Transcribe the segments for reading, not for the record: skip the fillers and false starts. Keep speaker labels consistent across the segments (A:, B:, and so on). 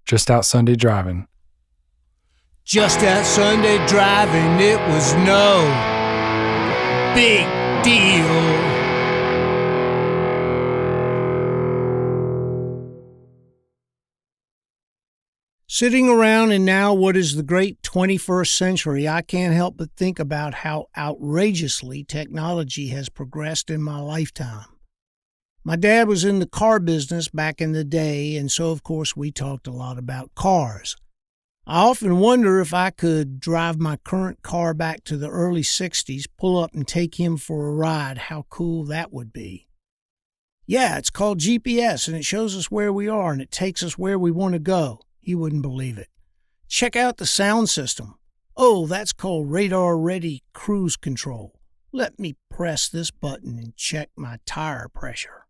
A: Just out Sunday driving.
B: Just out Sunday driving, it was no big deal. Sitting around in now what is the great 21st century, I can't help but think about how outrageously technology has progressed in my lifetime. My dad was in the car business back in the day, and so of course we talked a lot about cars. I often wonder if I could drive my current car back to the early 60s, pull up and take him for a ride, how cool that would be. Yeah, it's called GPS, and it shows us where we are, and it takes us where we want to go. You wouldn't believe it. Check out the sound system. Oh, that's called radar-ready cruise control. Let me press this button and check my tire pressure.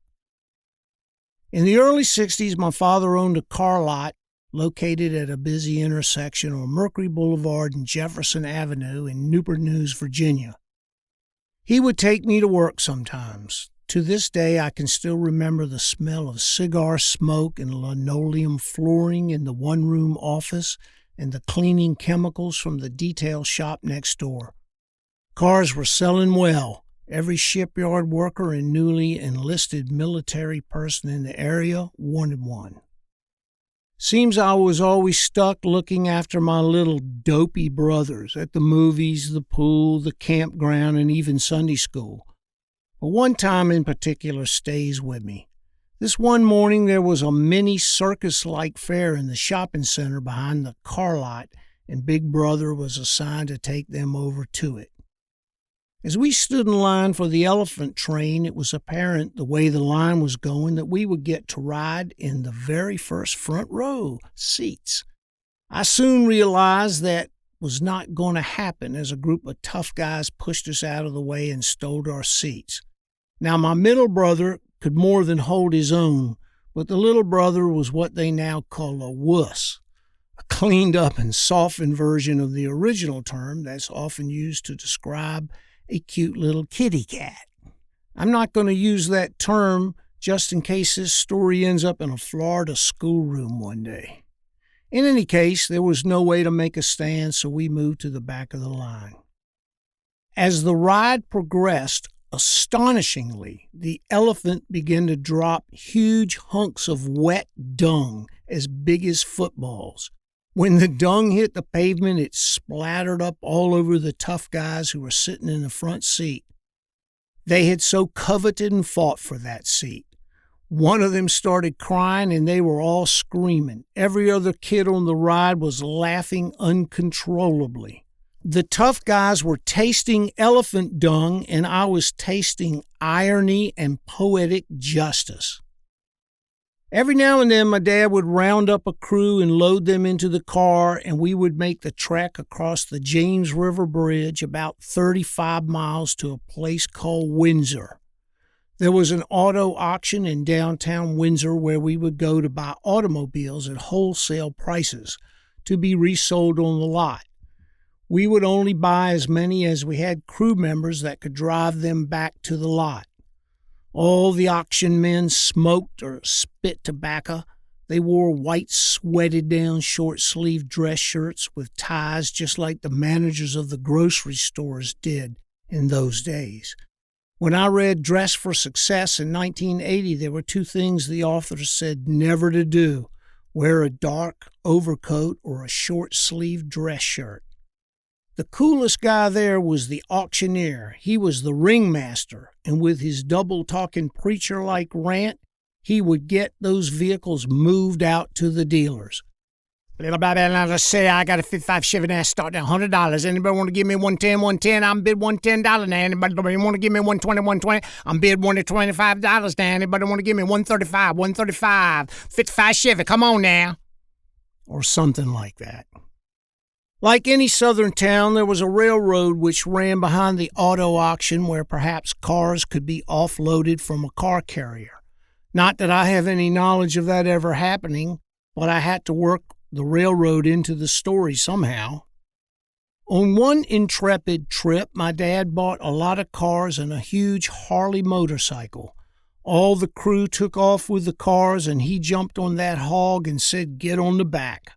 B: In the early 60s, my father owned a car lot located at a busy intersection on Mercury Boulevard and Jefferson Avenue in Newport News, Virginia. He would take me to work sometimes. To this day, I can still remember the smell of cigar smoke and linoleum flooring in the one-room office and the cleaning chemicals from the detail shop next door. Cars were selling well. Every shipyard worker and newly enlisted military person in the area wanted one. Seems I was always stuck looking after my little dopey brothers at the movies, the pool, the campground, and even Sunday school. But one time in particular stays with me. This one morning there was a mini circus-like fair in the shopping center behind the car lot, and Big Brother was assigned to take them over to it. As we stood in line for the elephant train, it was apparent the way the line was going that we would get to ride in the very first front row seats. I soon realized that was not going to happen as a group of tough guys pushed us out of the way and stole our seats. Now, my middle brother could more than hold his own, but the little brother was what they now call a wuss, a cleaned up and softened version of the original term that's often used to describe a cute little kitty cat. I'm not going to use that term just in case this story ends up in a Florida schoolroom one day. In any case, there was no way to make a stand, so we moved to the back of the line. As the ride progressed, astonishingly, the elephant began to drop huge hunks of wet dung as big as footballs. When the dung hit the pavement, it splattered up all over the tough guys who were sitting in the front seat. They had so coveted and fought for that seat. One of them started crying, and they were all screaming. Every other kid on the ride was laughing uncontrollably. The tough guys were tasting elephant dung, and I was tasting irony and poetic justice. Every now and then, my dad would round up a crew and load them into the car, and we would make the trek across the James River Bridge about 35 miles to a place called Windsor. There was an auto auction in downtown Windsor where we would go to buy automobiles at wholesale prices to be resold on the lot. We would only buy as many as we had crew members that could drive them back to the lot. All the auction men smoked or spit tobacco. They wore white, sweated-down, short-sleeved dress shirts with ties just like the managers of the grocery stores did in those days. When I read Dress for Success in 1980, there were two things the author said never to do: wear a dark overcoat or a short-sleeved dress shirt. The coolest guy there was the auctioneer. He was the ringmaster, and with his double-talking preacher-like rant, he would get those vehicles moved out to the dealers. Little blah, blah, blah, let's say I got a 55 Chevy now starting at $100. Anybody want to give me 110, 110? I'm bid $110 now. Anybody want to give me 120, 120? I'm bid $125 now. Anybody want to give me 135, 135? 55 Chevy, come on now. Or something like that. Like any southern town, there was a railroad which ran behind the auto auction where perhaps cars could be offloaded from a car carrier. Not that I have any knowledge of that ever happening, but I had to work the railroad into the story somehow. On one intrepid trip, my dad bought a lot of cars and a huge Harley motorcycle. All the crew took off with the cars, and he jumped on that hog and said, "Get on the back."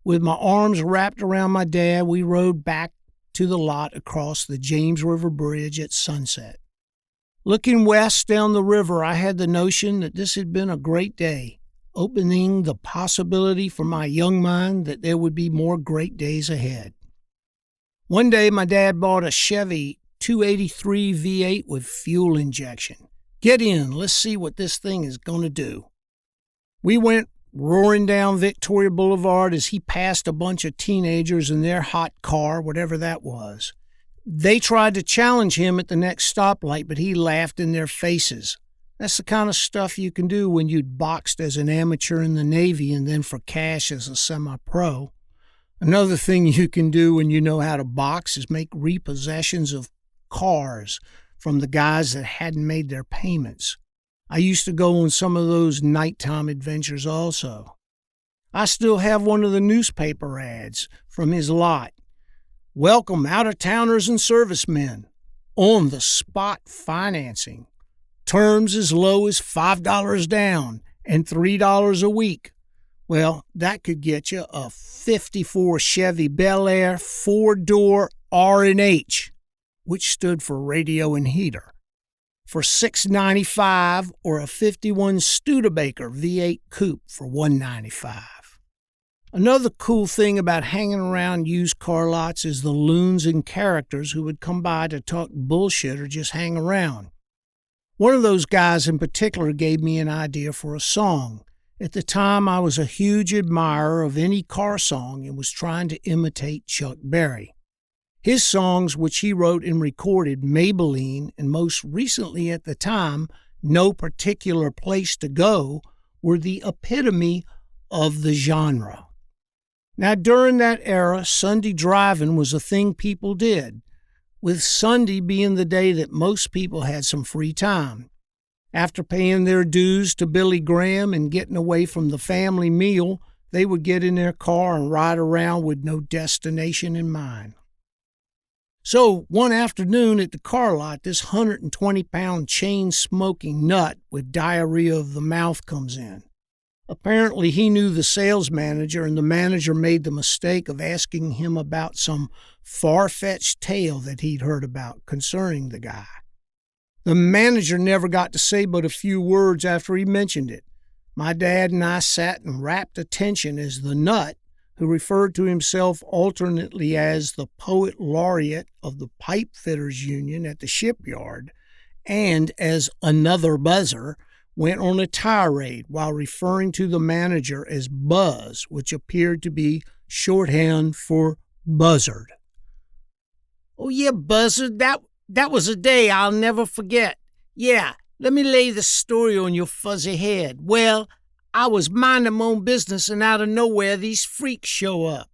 B: With my arms wrapped around my dad, we rode back to the lot across the James River Bridge at sunset. Looking west down the river, I had the notion that this had been a great day, opening the possibility for my young mind that there would be more great days ahead. One day, my dad bought a Chevy 283 V8 with fuel injection. "Get in, let's see what this thing is going to do." We went roaring down Victoria Boulevard as he passed a bunch of teenagers in their hot car, whatever that was. They tried to challenge him at the next stoplight, but he laughed in their faces. That's the kind of stuff you can do when you'd boxed as an amateur in the Navy and then for cash as a semi-pro. Another thing you can do when you know how to box is make repossessions of cars from the guys that hadn't made their payments. I used to go on some of those nighttime adventures also. I still have one of the newspaper ads from his lot. "Welcome out-of-towners and servicemen. On the spot financing. Terms as low as $5 down and $3 a week." Well, that could get you a '54 Chevy Bel Air 4-door R&H, which stood for radio and heater, for $695, or a '51 Studebaker V8 Coupe for $195. Another cool thing about hanging around used car lots is the loons and characters who would come by to talk bullshit or just hang around. One of those guys in particular gave me an idea for a song. At the time, I was a huge admirer of any car song and was trying to imitate Chuck Berry. His songs, which he wrote and recorded, Maybelline, and most recently at the time, No Particular Place to Go, were the epitome of the genre. Now, during that era, Sunday driving was a thing people did, with Sunday being the day that most people had some free time. After paying their dues to Billy Graham and getting away from the family meal, they would get in their car and ride around with no destination in mind. So one afternoon at the car lot, this 120-pound chain-smoking nut with diarrhea of the mouth comes in. Apparently he knew the sales manager, and the manager made the mistake of asking him about some far-fetched tale that he'd heard about concerning the guy. The manager never got to say but a few words after he mentioned it. My dad and I sat in rapt attention as the nut, who referred to himself alternately as the poet laureate of the Pipe Fitters Union at the shipyard and as another buzzer, went on a tirade while referring to the manager as Buzz, which appeared to be shorthand for buzzard. "Oh, yeah, Buzzard, that was a day I'll never forget. Yeah, let me lay the story on your fuzzy head. Well, I was minding my own business, and out of nowhere, these freaks show up.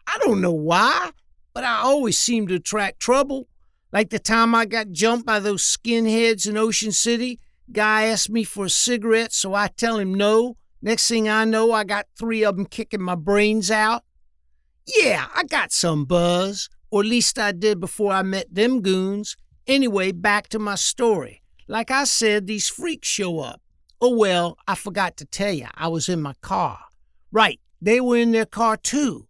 B: I don't know why, but I always seem to attract trouble. Like the time I got jumped by those skinheads in Ocean City. Guy asked me for a cigarette, so I tell him no. Next thing I know, I got 3 of them kicking my brains out. Yeah, I got some buzz, or at least I did before I met them goons. Anyway, back to my story. Like I said, these freaks show up. Oh, well, I forgot to tell you, I was in my car. Right, they were in their car too.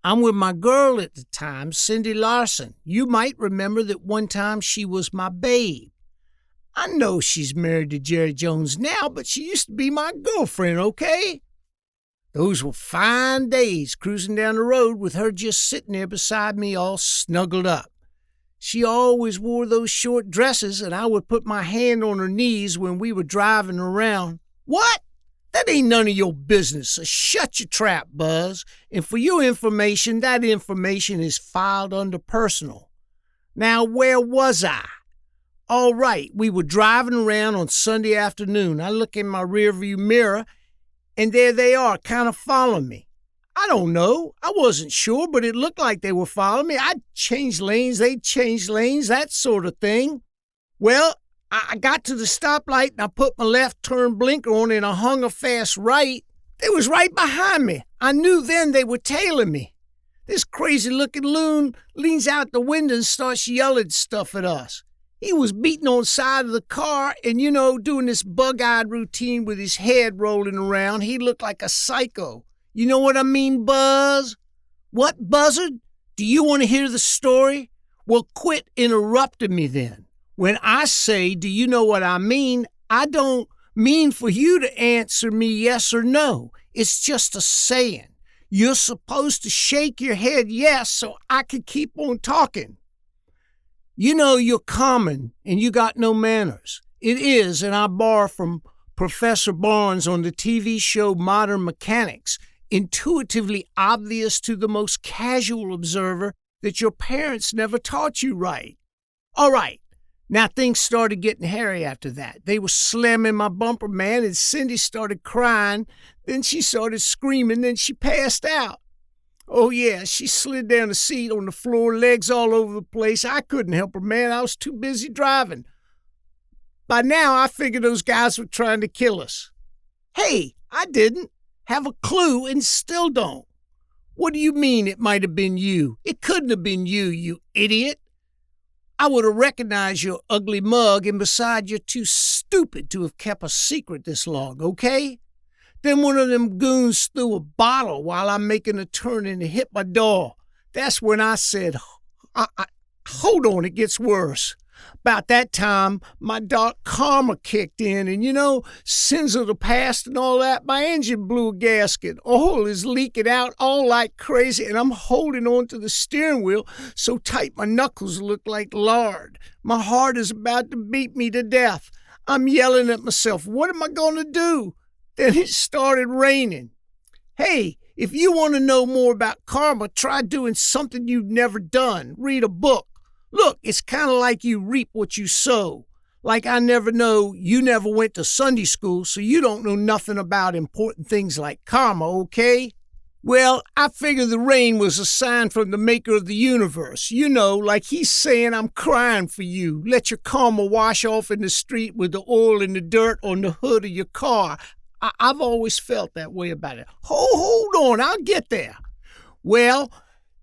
B: I'm with my girl at the time, Cindy Larson. You might remember that one time she was my babe. I know she's married to Jerry Jones now, but she used to be my girlfriend, okay? Those were fine days cruising down the road with her just sitting there beside me all snuggled up. She always wore those short dresses, and I would put my hand on her knees when we were driving around. What? That ain't none of your business, so shut your trap, Buzz. And for your information, that information is filed under personal. Now, where was I? All right, we were driving around on Sunday afternoon. I look in my rearview mirror, and there they are, kind of following me. I don't know. I wasn't sure, but it looked like they were following me. I'd change lanes, they'd change lanes, that sort of thing. Well, I got to the stoplight, and I put my left turn blinker on, and I hung a fast right. They was right behind me. I knew then they were tailing me. This crazy-looking loon leans out the window and starts yelling stuff at us. He was beating on the side of the car and, doing this bug-eyed routine with his head rolling around. He looked like a psycho. You know what I mean, Buzz? What, Buzzard? Do you want to hear the story? Well, quit interrupting me then. When I say, do you know what I mean, I don't mean for you to answer me yes or no. It's just a saying. You're supposed to shake your head yes so I can keep on talking. You know you're common and you got no manners. It is, and I borrow from Professor Barnes on the TV show Modern Mechanics, intuitively obvious to the most casual observer that your parents never taught you right. All right, now things started getting hairy after that. They were slamming my bumper, man, and Cindy started crying. Then she started screaming, then she passed out. Oh, yeah, she slid down the seat on the floor, legs all over the place. I couldn't help her, man. I was too busy driving. By now, I figured those guys were trying to kill us. Hey, I didn't have a clue and still don't. What do you mean it might have been you? It couldn't have been you, you idiot. I would have recognized your ugly mug, and besides, you're too stupid to have kept a secret this long, okay? Then one of them goons threw a bottle while I'm making a turn and it hit my door. That's when I said, hold on, it gets worse. About that time, my dark karma kicked in, and sins of the past and all that. My engine blew a gasket. Oil is leaking out all like crazy, and I'm holding on to the steering wheel so tight my knuckles look like lard. My heart is about to beat me to death. I'm yelling at myself, what am I going to do? Then it started raining. Hey, if you want to know more about karma, try doing something you've never done. Read a book. Look, it's kind of like you reap what you sow. Like I never know, you never went to Sunday school, so you don't know nothing about important things like karma, okay? Well, I figure the rain was a sign from the maker of the universe. Like he's saying, I'm crying for you. Let your karma wash off in the street with the oil and the dirt on the hood of your car. I've always felt that way about it. Hold on, I'll get there. Well,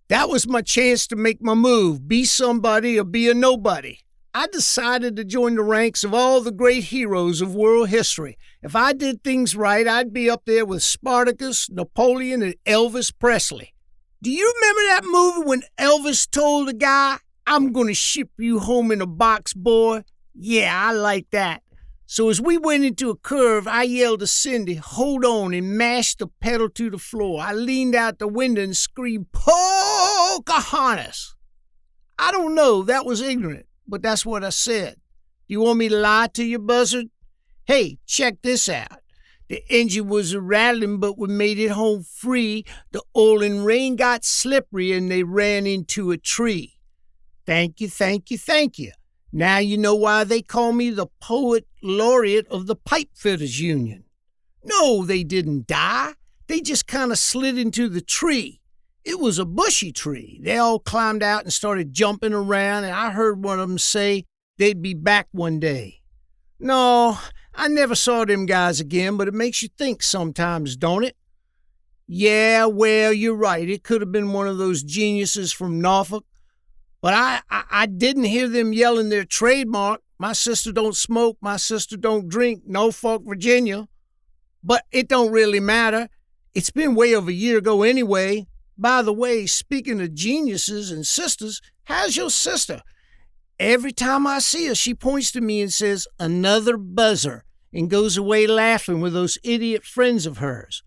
B: that was my chance to make my move, be somebody or be a nobody. I decided to join the ranks of all the great heroes of world history. If I did things right, I'd be up there with Spartacus, Napoleon, and Elvis Presley. Do you remember that movie when Elvis told the guy, I'm going to ship you home in a box, boy? Yeah, I like that. So as we went into a curve, I yelled to Cindy, hold on, and mashed the pedal to the floor. I leaned out the window and screamed, Pocahontas! I don't know, that was ignorant, but that's what I said. Do you want me to lie to you, Buzzard? Hey, check this out. The engine was a-rattling, but we made it home free. The oil and rain got slippery, and they ran into a tree. Thank you, thank you, thank you. Now you know why they call me the Poet Laureate of the Pipe Fitters Union. No, they didn't die. They just kind of slid into the tree. It was a bushy tree. They all climbed out and started jumping around, and I heard one of them say they'd be back one day. No, I never saw them guys again, but it makes you think sometimes, don't it? Yeah, well, you're right. It could have been one of those geniuses from Norfolk. But I didn't hear them yelling their trademark. My sister don't smoke, my sister don't drink, Norfolk, Virginia. But it don't really matter. It's been way over a year ago anyway. By the way, speaking of geniuses and sisters, how's your sister? Every time I see her, she points to me and says, another buzzer, and goes away laughing with those idiot friends of hers.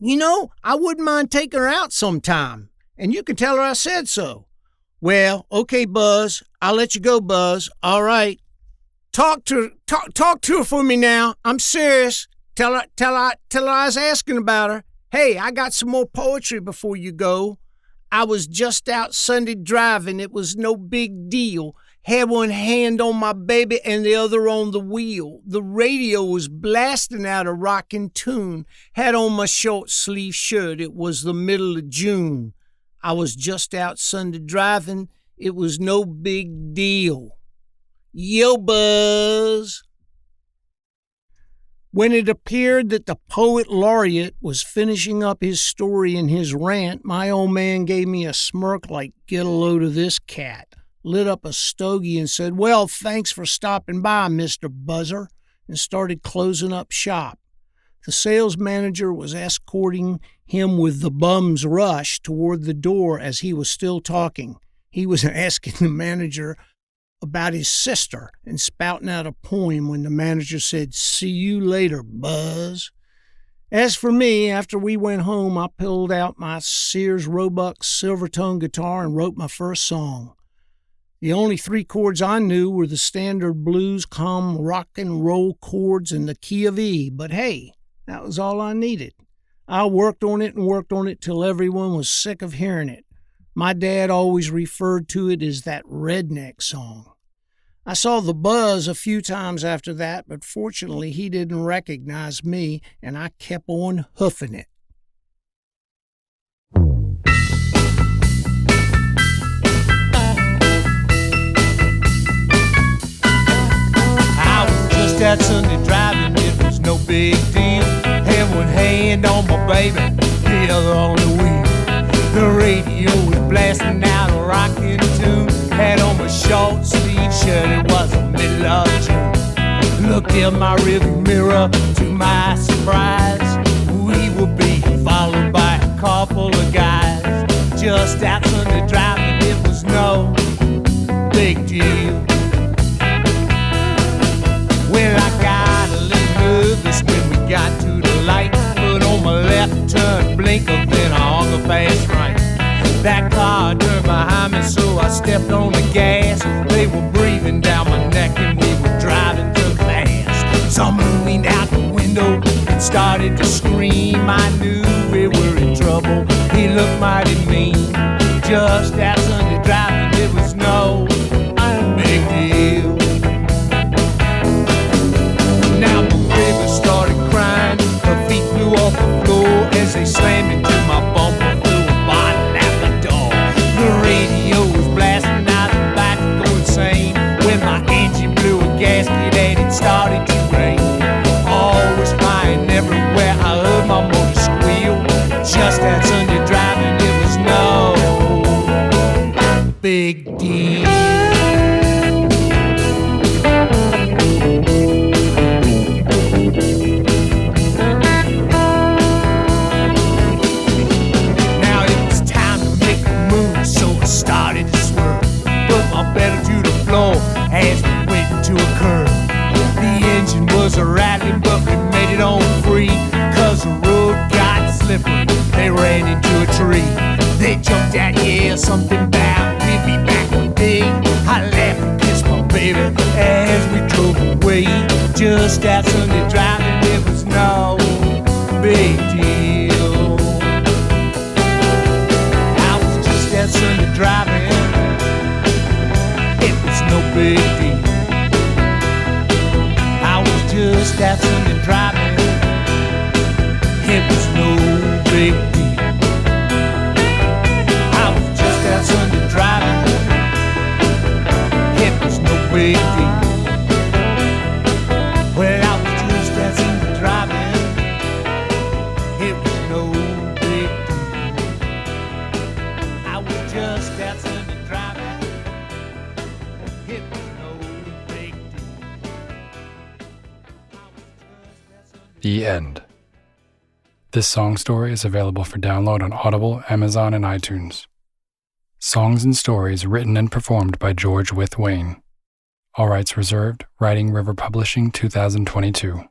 B: I wouldn't mind taking her out sometime, and you can tell her I said so. Well, okay, Buzz. I'll let you go, Buzz. All right. Talk to her for me now. I'm serious. Tell her I was asking about her. Hey, I got some more poetry before you go. I was just out Sunday driving. It was no big deal. Had one hand on my baby and the other on the wheel. The radio was blasting out a rockin' tune. Had on my short sleeve shirt. It was the middle of June. I was just out Sunday driving. It was no big deal. Yo, Buzz. When it appeared that the Poet Laureate was finishing up his story and his rant, my old man gave me a smirk like, get a load of this cat. lit up a stogie and said, "Well, thanks for stopping by, Mr. Buzzer," and started closing up shop. The sales manager was escorting him with the bum's rush toward the door as he was still talking. He was asking the manager about his sister and spouting out a poem when the manager said, "See you later, Buzz." As for me, after we went home, I pulled out my Sears Roebuck Silvertone guitar and wrote my first song. The only 3 chords I knew were the standard blues, calm, rock and roll chords in the key of E, but hey, that was all I needed. I worked on it till everyone was sick of hearing it. My dad always referred to it as that redneck song. I saw the Buzz a few times after that, but fortunately he didn't recognize me, and I kept on hoofing it.
A: I was just out Sunday driving, it was no big deal. Had one hand on my baby, the other on the wheel. The radio was blasting out a rockin' tune. Had on my short sleeve shirt, it was the middle of June. Looked in my rearview mirror, to my surprise, we were being followed by a car full of guys. Just out Sunday driving, it was no big deal. Well, I got a little nervous when we got to the light. Put on my left turn blinker, then I hung a fast right. That car turned behind me, so I stepped on the gas. They were breathing down my neck and we were driving too fast. Someone leaned out the window and started to scream. I knew we were in trouble. He looked mighty mean. Just out Sunday driving, it was no big deal. Now my baby started crying. Her feet flew off the floor as they slammed into my bumper. Threw a bottle out the door. The radio was blasting out the back to go insane. When my engine blew a gasket and it started to rain. All was flying everywhere. I heard my motor squeal. Just that Sunday driving, it was no big deal. As we went into a curve, the engine was a-rattling, but we made it on free. Cause the road got slippery, they ran into a tree. They jumped out, yeah, something bout we'd be back one day. I laughed and kissed my baby as we drove away. Just out Sunday driving, it was no big deal. I was just out Sunday driving, no big deal. I was just out Sunday driving, it was no big deal. I was just out Sunday driving, it was no big deal. Well, I was just out Sunday driving, it was no big deal. I was just out Sunday driving.
C: The End. This song story is available for download on Audible, Amazon, and iTunes. Songs and stories written and performed by George With Wayne. All rights reserved. Writing River Publishing, 2022.